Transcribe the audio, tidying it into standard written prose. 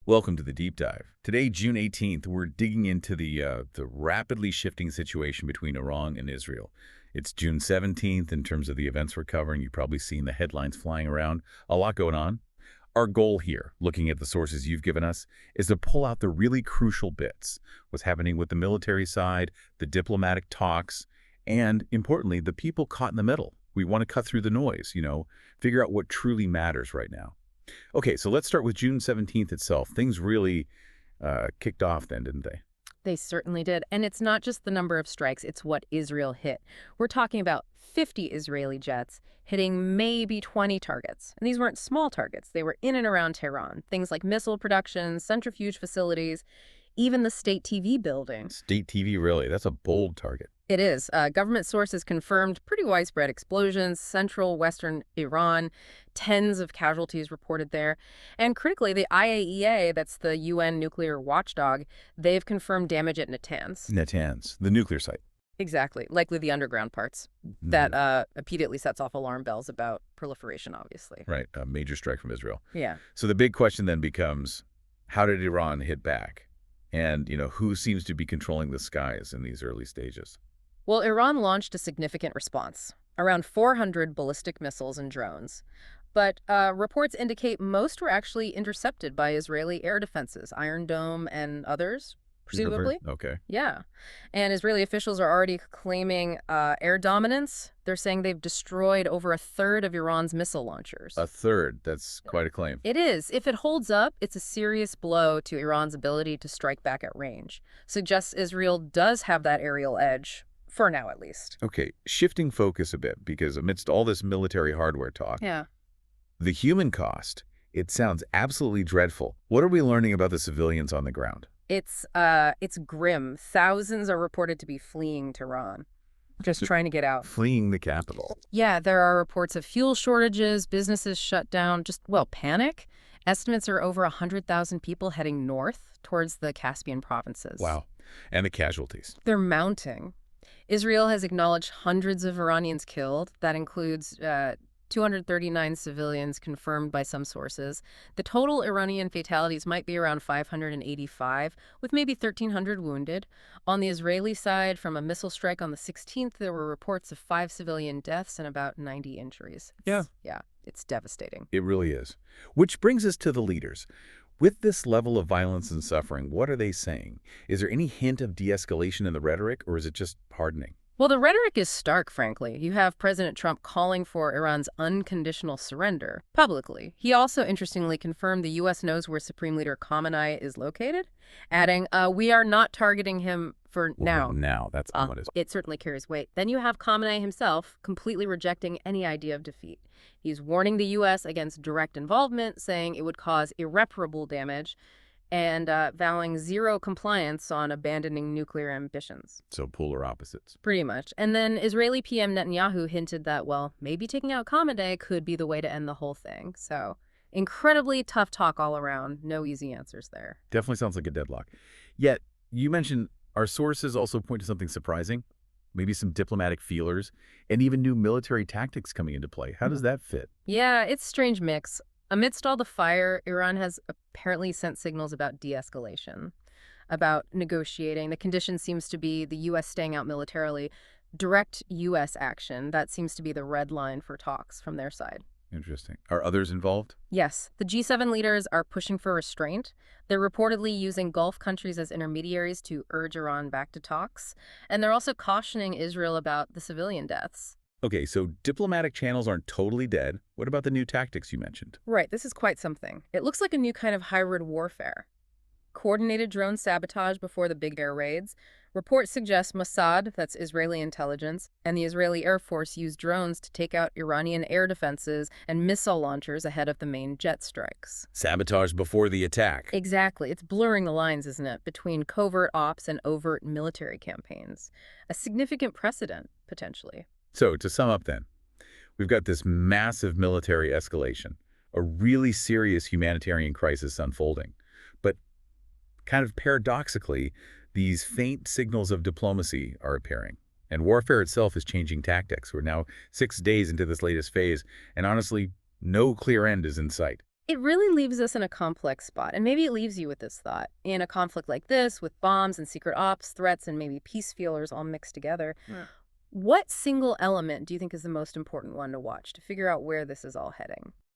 Welcome to the deep dive. Today, June 18th, we're digging into the rapidly shifting situation between Iran and Israel. It's June 17th in terms of the events we're covering. You've probably seen the headlines flying around. A lot going on. Our goal here, looking at the sources you've given us, is to pull out the really crucial bits. What's happening with the military side, the diplomatic talks, and, importantly, the people caught in the middle. We want to cut through the noise, figure out what truly matters right now. Okay, so let's start with June 17th itself. Things really kicked off then, didn't they? They certainly did. And it's not just the number of strikes, it's what Israel hit. We're talking about 50 Israeli jets hitting maybe 20 targets. And these weren't small targets. They were in and around Tehran. Things like missile production, centrifuge facilities, even the state TV building. State TV, really? That's a bold target. It is. Government sources confirmed pretty widespread explosions, central western Iran, tens of casualties reported there. And critically, the IAEA, that's the UN nuclear watchdog, they've confirmed damage at Natanz. Natanz, the nuclear site. Exactly. Likely the underground parts. That immediately sets off alarm bells about proliferation, obviously. Right, a major strike from Israel. Yeah. So the big question then becomes, how did Iran hit back? And, who seems to be controlling the skies in these early stages? Well, Iran launched a significant response, around 400 ballistic missiles and drones. But reports indicate most were actually intercepted by Israeli air defenses, Iron Dome and others, presumably. Okay. Yeah. And Israeli officials are already claiming air dominance. They're saying they've destroyed over a third of Iran's missile launchers. A third. That's quite a claim. It is. If it holds up, it's a serious blow to Iran's ability to strike back at range. Suggests Israel does have that aerial edge. For now, at least. Okay, shifting focus a bit, because amidst all this military hardware talk, Yeah. the human cost, it sounds absolutely dreadful. What are we learning about the civilians on the ground? It's grim. Thousands are reported to be fleeing Tehran, just trying to get out. Fleeing the capital. Yeah, there are reports of fuel shortages, businesses shut down, panic. Estimates are over 100,000 people heading north towards the Caspian provinces. Wow. And the casualties. They're mounting. Israel has acknowledged hundreds of Iranians killed. That includes 239 civilians confirmed by some sources. The total Iranian fatalities might be around 585, with maybe 1,300 wounded. On the Israeli side, from a missile strike on the 16th, there were reports of 5 civilian deaths and about 90 injuries. Yeah, it's devastating. It really is. Which brings us to the leaders. With this level of violence and suffering, what are they saying? Is there any hint of de-escalation in the rhetoric, or is it just hardening? Well, the rhetoric is stark, frankly. You have President Trump calling for Iran's unconditional surrender publicly. He also, interestingly, confirmed the U.S. knows where Supreme Leader Khamenei is located, adding, we are not targeting him for now. Now, that's what is. It certainly carries weight. Then you have Khamenei himself completely rejecting any idea of defeat. He's warning the U.S. against direct involvement, saying it would cause irreparable damage, and vowing zero compliance on abandoning nuclear ambitions. So polar opposites. Pretty much. And then Israeli PM Netanyahu hinted that, maybe taking out Khamenei could be the way to end the whole thing. So incredibly tough talk all around. No easy answers there. Definitely sounds like a deadlock. Yet, you mentioned our sources also point to something surprising. Maybe some diplomatic feelers, and even new military tactics coming into play. How does that fit? Yeah, it's a strange mix. Amidst all the fire, Iran has apparently sent signals about de-escalation, about negotiating. The condition seems to be the U.S. staying out militarily. Direct U.S. action, that seems to be the red line for talks from their side. Interesting. Are others involved? Yes. The G7 leaders are pushing for restraint. They're reportedly using Gulf countries as intermediaries to urge Iran back to talks. And they're also cautioning Israel about the civilian deaths. Okay, so diplomatic channels aren't totally dead. What about the new tactics you mentioned? Right, this is quite something. It looks like a new kind of hybrid warfare. Coordinated drone sabotage before the big air raids. Reports suggest Mossad, that's Israeli intelligence, and the Israeli Air Force used drones to take out Iranian air defenses and missile launchers ahead of the main jet strikes. Sabotage before the attack. Exactly. It's blurring the lines, isn't it, between covert ops and overt military campaigns. A significant precedent, potentially. So, to sum up then, we've got this massive military escalation, a really serious humanitarian crisis unfolding. But kind of paradoxically, these faint signals of diplomacy are appearing. And warfare itself is changing tactics. We're now 6 days into this latest phase, and honestly, no clear end is in sight. It really leaves us in a complex spot, and maybe it leaves you with this thought. In a conflict like this, with bombs and secret ops, threats, and maybe peace feelers all mixed together, what single element do you think is the most important one to watch to figure out where this is all heading?